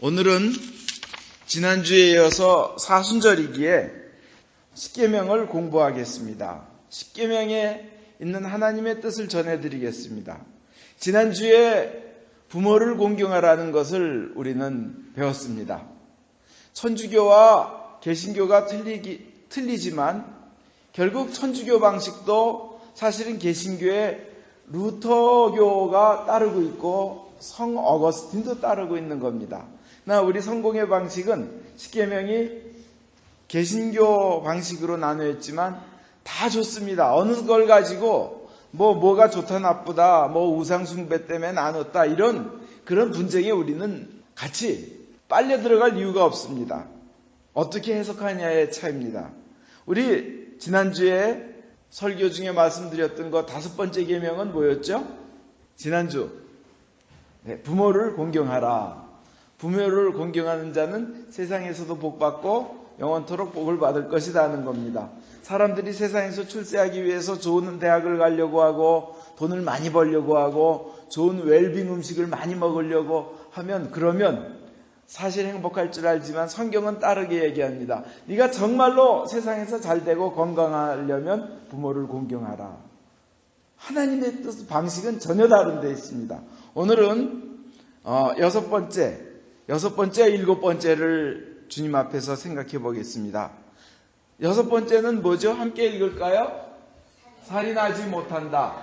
오늘은 지난주에 이어서 사순절이기에 십계명을 공부하겠습니다. 십계명에 있는 하나님의 뜻을 전해드리겠습니다. 지난주에 부모를 공경하라는 것을 우리는 배웠습니다. 천주교와 개신교가 틀리지만 결국 천주교 방식도 사실은 개신교의 루터교가 따르고 있고 성 어거스틴도 따르고 있는 겁니다. 우리 성공의 방식은 십계명이 개신교 방식으로 나누었지만 다 좋습니다. 어느 걸 가지고 뭐가 좋다 나쁘다, 우상 숭배 때문에 나눴다 그런 분쟁에 우리는 같이 빨려 들어갈 이유가 없습니다. 어떻게 해석하냐의 차이입니다. 우리 지난주에 설교 중에 말씀드렸던 거 5번째 계명은 뭐였죠? 지난주 부모를 공경하라. 부모를 공경하는 자는 세상에서도 복받고 영원토록 복을 받을 것이다 하는 겁니다. 사람들이 세상에서 출세하기 위해서 좋은 대학을 가려고 하고 돈을 많이 벌려고 하고 좋은 웰빙 음식을 많이 먹으려고 하면 그러면 사실 행복할 줄 알지만 성경은 다르게 얘기합니다. 네가 정말로 세상에서 잘되고 건강하려면 부모를 공경하라. 하나님의 뜻 방식은 전혀 다른 데 있습니다. 오늘은 6번째, 7번째를 주님 앞에서 생각해 보겠습니다. 6번째는 뭐죠? 함께 읽을까요? 살인하지 못한다.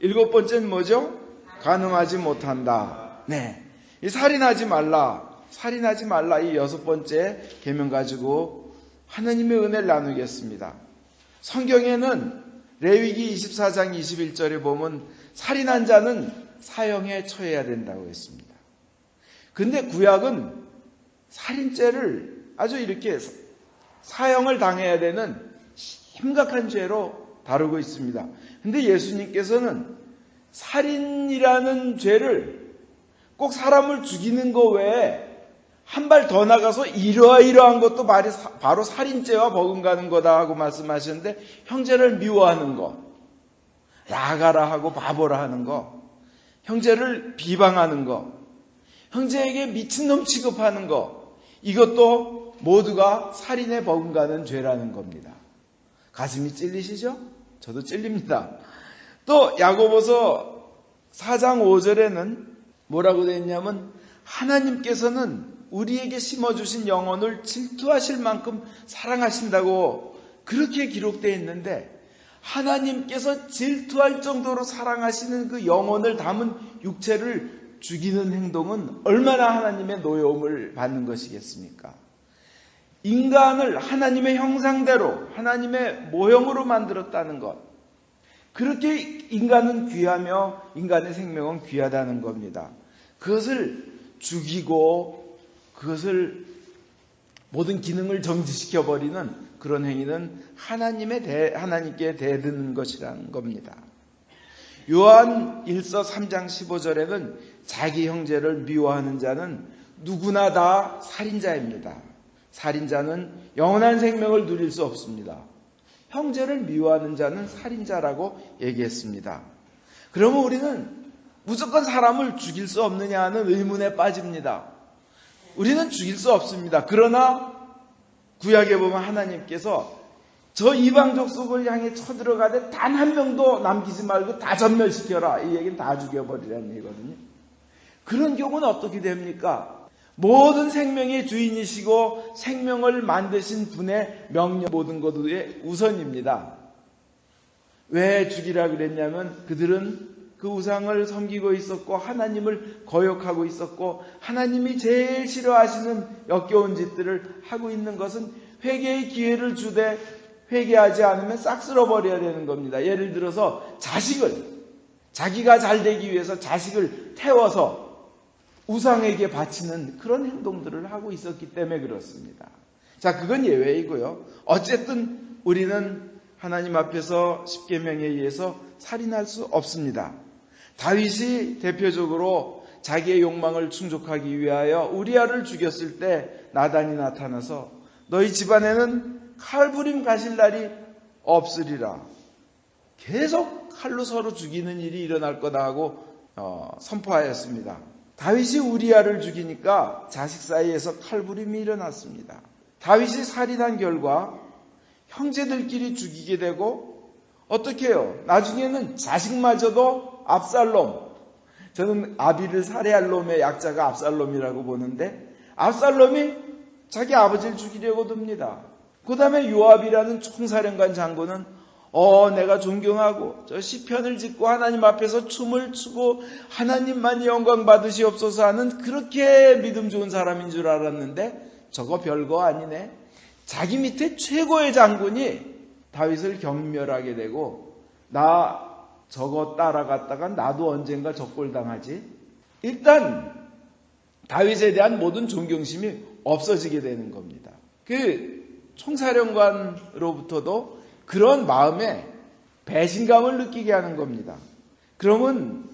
7번째는 뭐죠? 간음하지 못한다. 네, 이 살인하지 말라 이 6번째 계명 가지고 하나님의 은혜를 나누겠습니다. 성경에는 레위기 24장 21절에 보면 살인한 자는 사형에 처해야 된다고 했습니다. 근데 구약은 살인죄를 아주 이렇게 사형을 당해야 되는 심각한 죄로 다루고 있습니다. 근데 예수님께서는 살인이라는 죄를 꼭 사람을 죽이는 거 외에 한 발 더 나가서 이러한 것도 바로 살인죄와 버금가는 거다 하고 말씀하셨는데, 형제를 미워하는 거, 나가라 하고 바보라 하는 거, 형제를 비방하는 거, 형제에게 미친놈 취급하는 거, 이것도 모두가 살인에 버금가는 죄라는 겁니다. 가슴이 찔리시죠? 저도 찔립니다. 또 야고보서 4장 5절에는 뭐라고 되어 있냐면 하나님께서는 우리에게 심어주신 영혼을 질투하실 만큼 사랑하신다고 그렇게 기록되어 있는데, 하나님께서 질투할 정도로 사랑하시는 그 영혼을 담은 육체를 죽이는 행동은 얼마나 하나님의 노여움을 받는 것이겠습니까? 인간을 하나님의 형상대로 하나님의 모형으로 만들었다는 것, 그렇게 인간은 귀하며 인간의 생명은 귀하다는 겁니다. 그것을 죽이고 그것을 모든 기능을 정지시켜버리는 그런 행위는 하나님께 대드는 것이라는 겁니다. 요한 1서 3장 15절에는 자기 형제를 미워하는 자는 누구나 다 살인자입니다. 살인자는 영원한 생명을 누릴 수 없습니다. 형제를 미워하는 자는 살인자라고 얘기했습니다. 그러면 우리는 무조건 사람을 죽일 수 없느냐 하는 의문에 빠집니다. 우리는 죽일 수 없습니다. 그러나 구약에 보면 하나님께서 저 이방 족속을 향해 쳐들어가되 단 한 명도 남기지 말고 다 전멸시켜라. 이 얘기는 다 죽여버리라는 얘기거든요. 그런 경우는 어떻게 됩니까? 모든 생명의 주인이시고 생명을 만드신 분의 명령 모든 것 위에 우선입니다. 왜 죽이라 그랬냐면 그들은 그 우상을 섬기고 있었고 하나님을 거역하고 있었고 하나님이 제일 싫어하시는 역겨운 짓들을 하고 있는 것은 회개의 기회를 주되 회개하지 않으면 싹 쓸어버려야 되는 겁니다. 예를 들어서 자기가 잘 되기 위해서 자식을 태워서 우상에게 바치는 그런 행동들을 하고 있었기 때문에 그렇습니다. 자, 그건 예외이고요. 어쨌든 우리는 하나님 앞에서 십계명에 의해서 살인할 수 없습니다. 다윗이 대표적으로 자기의 욕망을 충족하기 위하여 우리아를 죽였을 때 나단이 나타나서 너희 집안에는 칼부림 가실 날이 없으리라. 계속 칼로 서로 죽이는 일이 일어날 거다 하고 선포하였습니다. 다윗이 우리아를 죽이니까 자식 사이에서 칼부림이 일어났습니다. 다윗이 살인한 결과 형제들끼리 죽이게 되고 어떻게 해요? 나중에는 자식마저도 압살롬, 저는 아비를 살해할 놈의 약자가 압살롬이라고 보는데 압살롬이 자기 아버지를 죽이려고 듭니다. 그 다음에 요압이라는 총사령관 장군은 내가 존경하고 저 시편을 짓고 하나님 앞에서 춤을 추고 하나님만 영광 받으시옵소서 하는 그렇게 믿음 좋은 사람인 줄 알았는데 저거 별거 아니네. 자기 밑에 최고의 장군이 다윗을 경멸하게 되고 나 저거 따라갔다가 나도 언젠가 적골당하지. 일단 다윗에 대한 모든 존경심이 없어지게 되는 겁니다. 그 총사령관으로부터도 그런 마음에 배신감을 느끼게 하는 겁니다. 그러면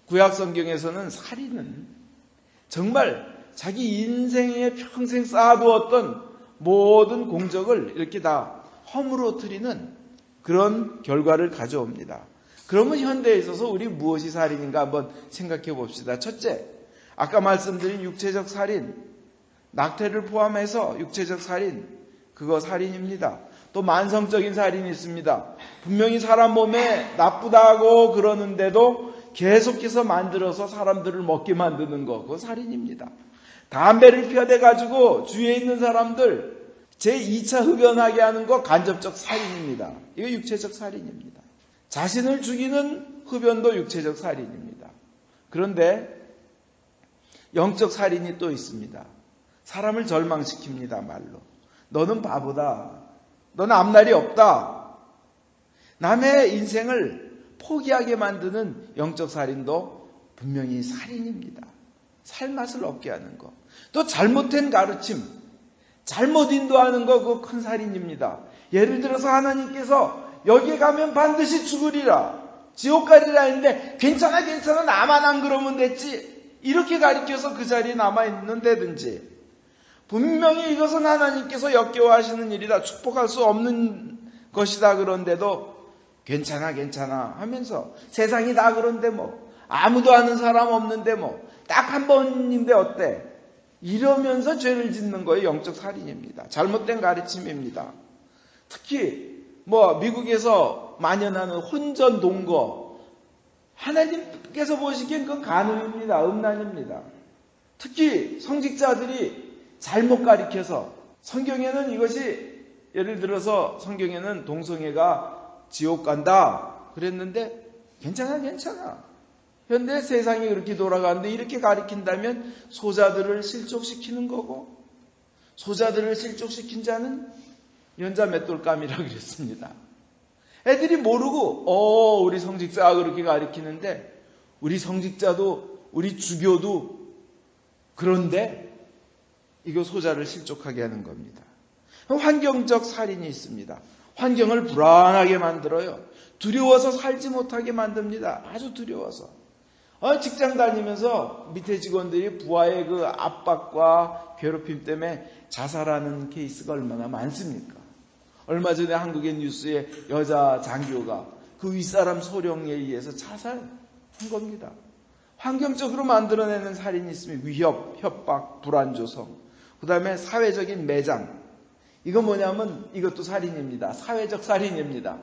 구약 성경에서는 살인은 정말 자기 인생에 평생 쌓아두었던 모든 공적을 이렇게 다 허물어뜨리는 그런 결과를 가져옵니다. 그러면 현대에 있어서 우리 무엇이 살인인가 한번 생각해 봅시다. 첫째, 아까 말씀드린 육체적 살인, 낙태를 포함해서 육체적 살인, 그거 살인입니다. 또 만성적인 살인이 있습니다. 분명히 사람 몸에 나쁘다고 그러는데도 계속해서 만들어서 사람들을 먹게 만드는 거, 그거 살인입니다. 담배를 피워대가지고 주위에 있는 사람들 제2차 흡연하게 하는 거 간접적 살인입니다. 이거 육체적 살인입니다. 자신을 죽이는 흡연도 육체적 살인입니다. 그런데 영적 살인이 또 있습니다. 사람을 절망시킵니다. 말로. 너는 바보다. 너는 앞날이 없다. 남의 인생을 포기하게 만드는 영적 살인도 분명히 살인입니다. 살맛을 없게 하는 것. 또 잘못된 가르침, 잘못 인도하는 거 그거 큰 살인입니다. 예를 들어서 하나님께서 여기에 가면 반드시 죽으리라, 지옥 가리라 했는데 괜찮아 나만 안 그러면 됐지, 이렇게 가르쳐서 그 자리에 남아있는다든지, 분명히 이것은 하나님께서 역겨워하시는 일이다, 축복할 수 없는 것이다, 그런데도 괜찮아 하면서 세상이 다 그런데 뭐 아무도 아는 사람 없는데 뭐 딱 한 번인데 어때, 이러면서 죄를 짓는 거예요. 영적 살인입니다. 잘못된 가르침입니다. 특히 뭐 미국에서 만연하는 혼전 동거, 하나님께서 보시기엔 그건 간음입니다. 음란입니다. 특히 성직자들이 잘못 가르쳐서, 성경에는 이것이, 예를 들어서 성경에는 동성애가 지옥 간다 그랬는데 괜찮아. 현대 세상이 그렇게 돌아가는데 이렇게 가르친다면 소자들을 실족시키는 거고, 소자들을 실족시킨 자는 연자 맷돌감이라고 그랬습니다. 애들이 모르고 우리 성직자가 그렇게 가르치는데 우리 성직자도 우리 주교도 그런데 이거 소자를 실족하게 하는 겁니다. 환경적 살인이 있습니다. 환경을 불안하게 만들어요. 두려워서 살지 못하게 만듭니다. 아주 두려워서. 직장 다니면서 밑에 직원들이 부하의 그 압박과 괴롭힘 때문에 자살하는 케이스가 얼마나 많습니까? 얼마 전에 한국의 뉴스에 여자 장교가 그 윗사람 소령에 의해서 자살한 겁니다. 환경적으로 만들어내는 살인이 있으면 위협, 협박, 불안 조성, 그 다음에 사회적인 매장. 이건 뭐냐면 이것도 살인입니다. 사회적 살인입니다.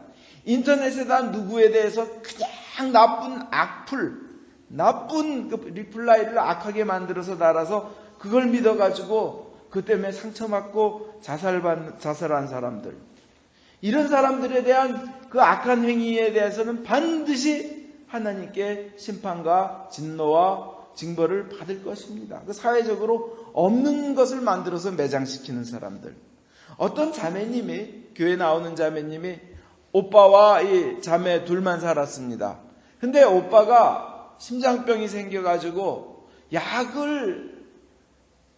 인터넷에다 누구에 대해서 그냥 나쁜 악플, 나쁜 그 리플라이를 악하게 만들어서 달아서 그걸 믿어가지고 그 때문에 상처받고 자살한 사람들, 이런 사람들에 대한 그 악한 행위에 대해서는 반드시 하나님께 심판과 진노와 징벌을 받을 것입니다. 그 사회적으로 없는 것을 만들어서 매장시키는 사람들. 어떤 자매님이, 교회 나오는 자매님이 오빠와 이 자매 둘만 살았습니다. 근데 오빠가 심장병이 생겨가지고 약을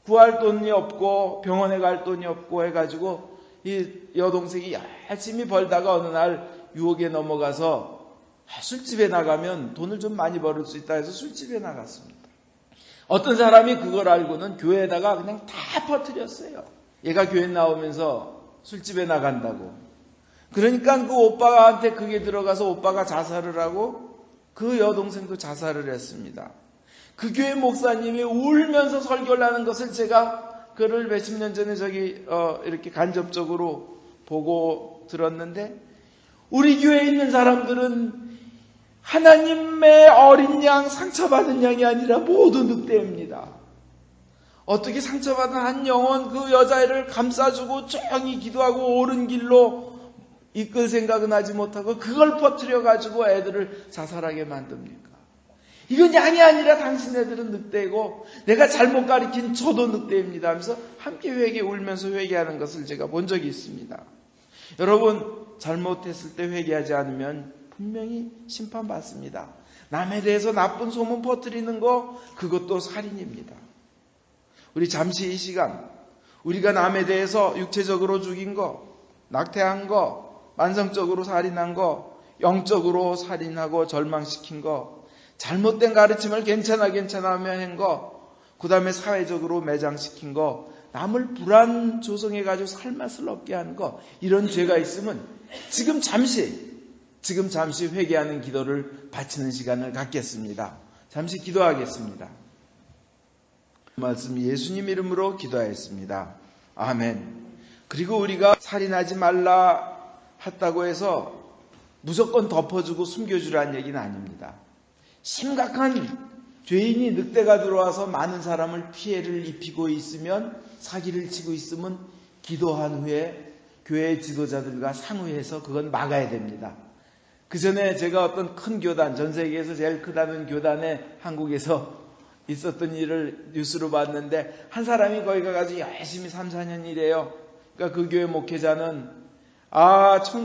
구할 돈이 없고 병원에 갈 돈이 없고 해가지고 이 여동생이 열심히 벌다가 어느 날 유혹에 넘어가서 술집에 나가면 돈을 좀 많이 벌을 수 있다 해서 술집에 나갔습니다. 어떤 사람이 그걸 알고는 교회에다가 그냥 다 퍼뜨렸어요. 얘가 교회 나오면서 술집에 나간다고. 그러니까 그 오빠한테 그게 들어가서 오빠가 자살을 하고 그 여동생도 자살을 했습니다. 그 교회 목사님이 울면서 설교를 하는 것을 제가 그를 몇십 년 전에 이렇게 간접적으로 보고 들었는데, 우리 교회에 있는 사람들은 하나님의 어린 양, 상처받은 양이 아니라 모두 늑대입니다. 어떻게 상처받은 한 영혼 그 여자애를 감싸주고 조용히 기도하고 옳은 길로 이끌 생각은 하지 못하고 그걸 퍼뜨려 가지고 애들을 자살하게 만듭니까? 이건 양이 아니라 당신 애들은 늑대고 내가 잘못 가르친 저도 늑대입니다 하면서 함께 울면서 회개하는 것을 제가 본 적이 있습니다. 여러분, 잘못했을 때 회개하지 않으면 분명히 심판받습니다. 남에 대해서 나쁜 소문 퍼뜨리는 거, 그것도 살인입니다. 우리 잠시 이 시간, 우리가 남에 대해서 육체적으로 죽인 거, 낙태한 거, 만성적으로 살인한 거, 영적으로 살인하고 절망시킨 거, 잘못된 가르침을 괜찮아 하며 한 거, 그 다음에 사회적으로 매장시킨 거, 남을 불안 조성해가지고 살맛을 없게 하는 거, 이런 죄가 있으면 지금 잠시 회개하는 기도를 바치는 시간을 갖겠습니다. 잠시 기도하겠습니다. 말씀 예수님 이름으로 기도하였습니다. 아멘. 그리고 우리가 살인하지 말라 했다고 해서 무조건 덮어주고 숨겨주라는 얘기는 아닙니다. 심각한 죄인이 늑대가 들어와서 많은 사람을 피해를 입히고 있으면, 사기를 치고 있으면 기도한 후에 교회 지도자들과 상의해서 그건 막아야 됩니다. 그 전에 제가 어떤 큰 교단, 전 세계에서 제일 크다는 교단에 한국에서 있었던 일을 뉴스로 봤는데, 한 사람이 거기 가가지고 열심히 3, 4년 일해요. 그러니까 그 교회 목회자는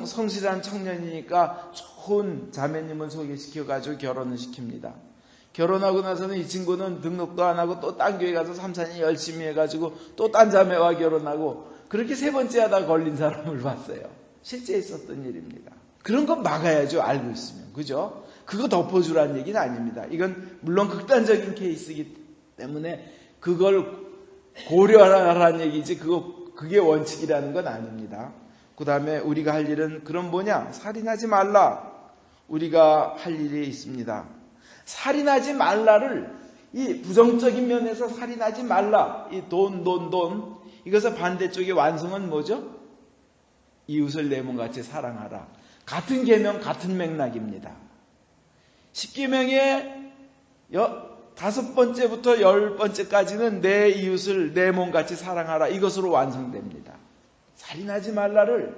성실한 청년이니까 좋은 자매님을 소개시켜가지고 결혼을 시킵니다. 결혼하고 나서는 이 친구는 등록도 안 하고 또 딴 교회 가서 3, 4년 열심히 해가지고 또 딴 자매와 결혼하고, 그렇게 세 번째 하다 걸린 사람을 봤어요. 실제 있었던 일입니다. 그런 건 막아야죠, 알고 있으면. 그죠? 그거 덮어주라는 얘기는 아닙니다. 이건 물론 극단적인 케이스이기 때문에 그걸 고려하라는 얘기지, 그게 원칙이라는 건 아닙니다. 그 다음에 우리가 할 일은 그럼 뭐냐? 살인하지 말라. 우리가 할 일이 있습니다. 살인하지 말라를, 이 부정적인 면에서 살인하지 말라, 이 돈, 이것의 반대쪽의 완성은 뭐죠? 이웃을 내 몸같이 사랑하라. 같은 계명, 같은 맥락입니다. 10계명의 5번째부터 10번째까지는 내 이웃을 내 몸같이 사랑하라, 이것으로 완성됩니다. 살인하지 말라를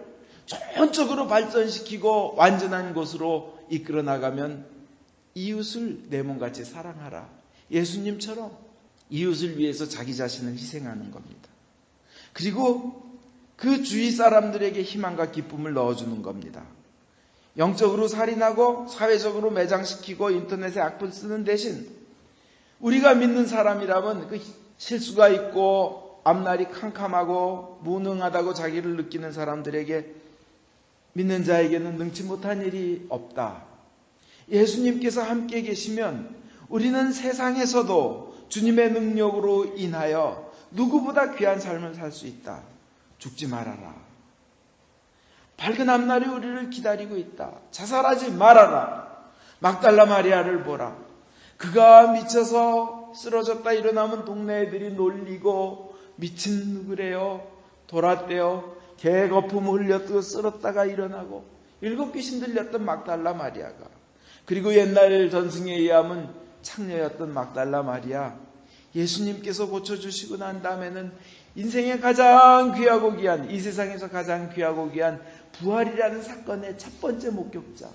전적으로 발전시키고 완전한 곳으로 이끌어 나가면 이웃을 내 몸같이 사랑하라, 예수님처럼 이웃을 위해서 자기 자신을 희생하는 겁니다. 그리고 그 주위 사람들에게 희망과 기쁨을 넣어주는 겁니다. 영적으로 살인하고 사회적으로 매장시키고 인터넷에 악플 쓰는 대신 우리가 믿는 사람이라면 그 실수가 있고 앞날이 캄캄하고 무능하다고 자기를 느끼는 사람들에게, 믿는 자에게는 능치 못한 일이 없다. 예수님께서 함께 계시면 우리는 세상에서도 주님의 능력으로 인하여 누구보다 귀한 삶을 살 수 있다. 죽지 말아라. 밝은 앞날이 우리를 기다리고 있다. 자살하지 말아라. 막달라 마리아를 보라. 그가 미쳐서 쓰러졌다 일어나면 동네 애들이 놀리고 미친 누구래요? 돌았대요. 개 거품 흘렸고 쓰러졌다가 일어나고, 7 귀신 들렸던 막달라 마리아가, 그리고 옛날 전승에 의하면 창녀였던 막달라 마리아, 예수님께서 고쳐주시고 난 다음에는 인생에 가장 귀하고 귀한, 이 세상에서 가장 귀하고 귀한 부활이라는 사건의 첫 번째 목격자,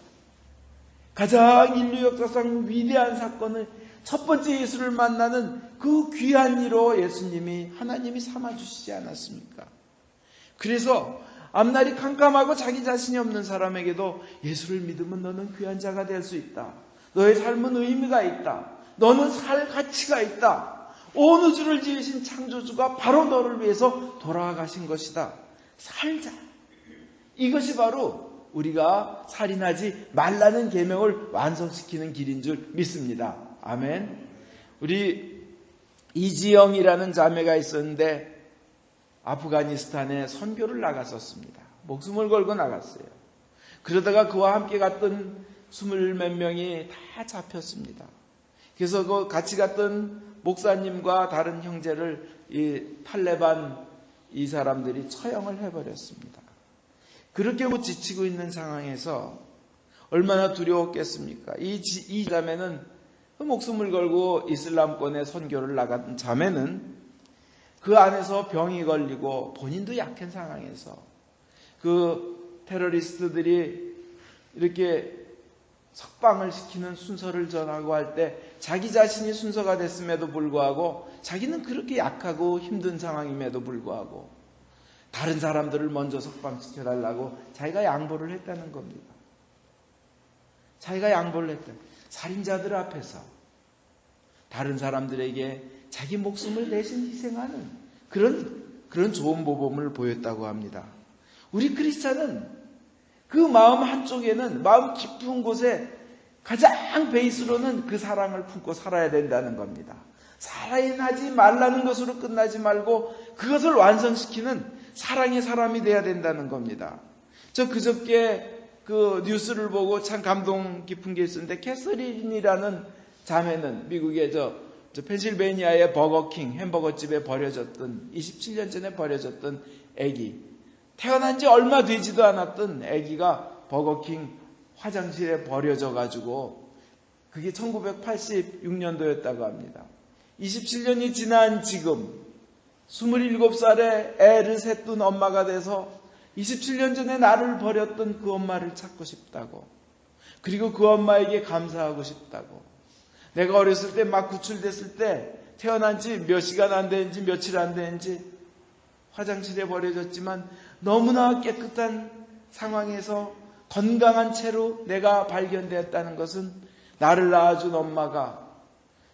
가장 인류 역사상 위대한 사건을 첫 번째 예수를 만나는 그 귀한 이로 예수님이, 하나님이 삼아주시지 않았습니까? 그래서 앞날이 캄캄하고 자기 자신이 없는 사람에게도 예수를 믿으면 너는 귀한 자가 될 수 있다. 너의 삶은 의미가 있다. 너는 살 가치가 있다. 온 우주를 지으신 창조주가 바로 너를 위해서 돌아가신 것이다. 살자. 이것이 바로 우리가 살인하지 말라는 계명을 완성시키는 길인 줄 믿습니다. 아멘. 우리 이지영이라는 자매가 있었는데 아프가니스탄에 선교를 나갔었습니다. 목숨을 걸고 나갔어요. 그러다가 그와 함께 갔던 20몇 명이 다 잡혔습니다. 그래서 그 같이 갔던 목사님과 다른 형제를 이 탈레반 이 사람들이 처형을 해버렸습니다. 그렇게 지치고 있는 상황에서 얼마나 두려웠겠습니까? 이 자매는 그 목숨을 걸고 이슬람권에 선교를 나간 자매는 그 안에서 병이 걸리고 본인도 약한 상황에서 그 테러리스트들이 이렇게 석방을 시키는 순서를 전하고 할 때 자기 자신이 순서가 됐음에도 불구하고 자기는 그렇게 약하고 힘든 상황임에도 불구하고 다른 사람들을 먼저 석방시켜달라고 자기가 양보를 했다는 겁니다. 자기가 양보를 했다. 살인자들 앞에서 다른 사람들에게 자기 목숨을 대신 희생하는 그런 좋은 모범을 보였다고 합니다. 우리 크리스찬은 그 마음 한쪽에는 마음 깊은 곳에 가장 베이스로는 그 사랑을 품고 살아야 된다는 겁니다. 살인하지 말라는 것으로 끝나지 말고 그것을 완성시키는 사랑의 사람이 돼야 된다는 겁니다. 저 그저께 그 뉴스를 보고 참 감동 깊은 게 있었는데 캐서린이라는 자매는 미국의 저 펜실베니아의 버거킹 햄버거집에 버려졌던 27년 전에 버려졌던 아기, 태어난 지 얼마 되지도 않았던 아기가 버거킹 화장실에 버려져 가지고 그게 1986년도였다고 합니다. 27년이 지난 지금 27살에 애를 셋둔 엄마가 돼서 27년 전에 나를 버렸던 그 엄마를 찾고 싶다고, 그리고 그 엄마에게 감사하고 싶다고, 내가 어렸을 때 막 구출됐을 때 태어난 지 몇 시간 안 되는지 며칠 안 되는지 화장실에 버려졌지만 너무나 깨끗한 상황에서 건강한 채로 내가 발견되었다는 것은 나를 낳아준 엄마가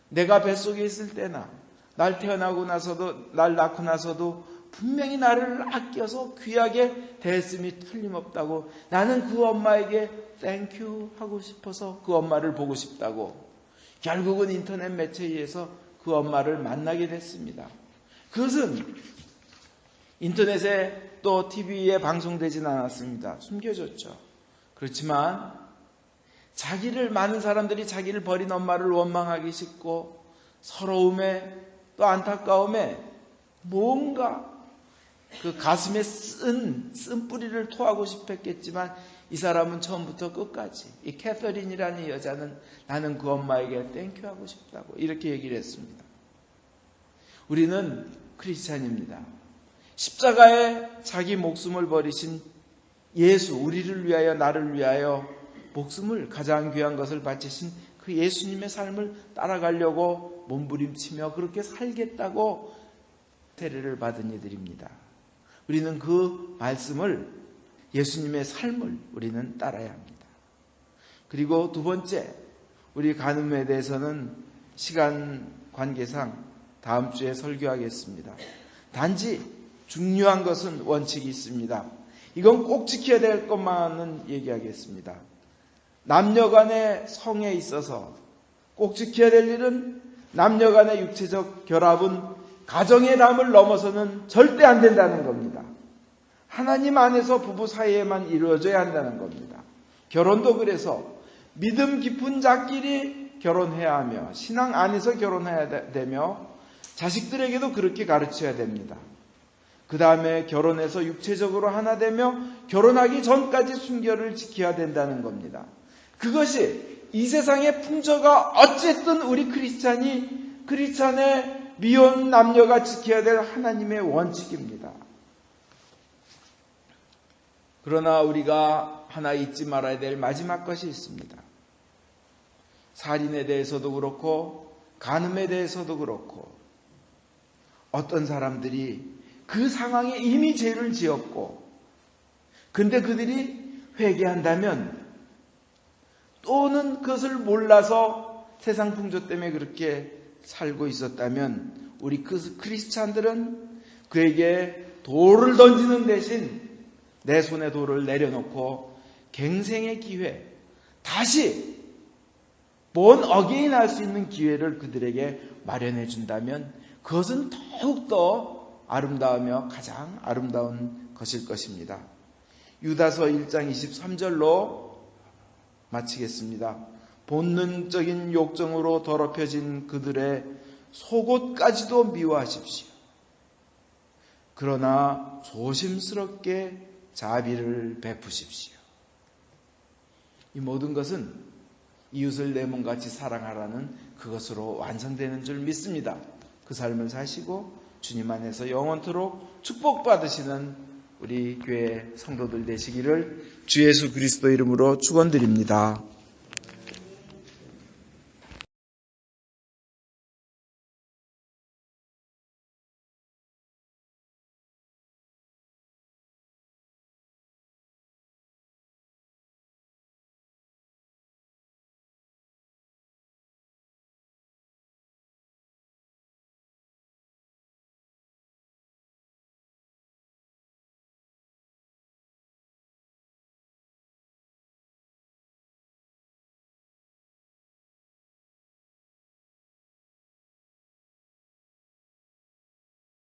내가 뱃속에 있을 때나 날 태어나고 나서도 날 낳고 나서도 분명히 나를 아껴서 귀하게 대했음이 틀림없다고, 나는 그 엄마에게 땡큐 하고 싶어서 그 엄마를 보고 싶다고 결국은 인터넷 매체에 의해서 그 엄마를 만나게 됐습니다. 그것은 인터넷에 또 TV에 방송되진 않았습니다. 숨겨졌죠. 그렇지만 많은 사람들이 자기를 버린 엄마를 원망하기 쉽고 서러움에 또 안타까움에 뭔가 그 가슴에 쓴 뿌리를 토하고 싶었겠지만 이 사람은 처음부터 끝까지 이 캐서린이라는 여자는 나는 그 엄마에게 땡큐하고 싶다고 이렇게 얘기를 했습니다. 우리는 크리스찬입니다. 십자가에 자기 목숨을 버리신 예수, 우리를 위하여 나를 위하여 목숨을 가장 귀한 것을 바치신 그 예수님의 삶을 따라가려고 몸부림치며 그렇게 살겠다고 세례를 받은 이들입니다. 우리는 그 말씀을, 예수님의 삶을 우리는 따라야 합니다. 그리고 두 번째, 우리 간음에 대해서는 시간 관계상 다음 주에 설교하겠습니다. 단지 중요한 것은 원칙이 있습니다. 이건 꼭 지켜야 될 것만은 얘기하겠습니다. 남녀 간의 성에 있어서 꼭 지켜야 될 일은 남녀 간의 육체적 결합은 가정의 담을 넘어서는 절대 안 된다는 겁니다. 하나님 안에서 부부 사이에만 이루어져야 한다는 겁니다. 결혼도 그래서 믿음 깊은 자끼리 결혼해야 하며 신앙 안에서 결혼해야 되며 자식들에게도 그렇게 가르쳐야 됩니다. 그 다음에 결혼해서 육체적으로 하나 되며 결혼하기 전까지 순결을 지켜야 된다는 겁니다. 그것이 이 세상의 풍조가 어쨌든 우리 크리스찬의 미혼 남녀가 지켜야 될 하나님의 원칙입니다. 그러나 우리가 하나 잊지 말아야 될 마지막 것이 있습니다. 살인에 대해서도 그렇고 간음에 대해서도 그렇고 어떤 사람들이 그 상황에 이미 죄를 지었고 근데 그들이 회개한다면 또는 그것을 몰라서 세상 풍조 때문에 그렇게 살고 있었다면 우리 크리스찬들은 그에게 돌을 던지는 대신 내 손에 돌을 내려놓고 갱생의 기회, 다시 본 어게인 할 수 있는 기회를 그들에게 마련해 준다면 그것은 더욱더 아름다우며 가장 아름다운 것일 것입니다. 유다서 1장 23절로 마치겠습니다. 본능적인 욕정으로 더럽혀진 그들의 속옷까지도 미워하십시오. 그러나 조심스럽게 자비를 베푸십시오. 이 모든 것은 이웃을 내 몸같이 사랑하라는 그것으로 완성되는 줄 믿습니다. 그 삶을 사시고 주님 안에서 영원토록 축복받으시는 우리 교회 성도들 되시기를 주 예수 그리스도 이름으로 축원드립니다.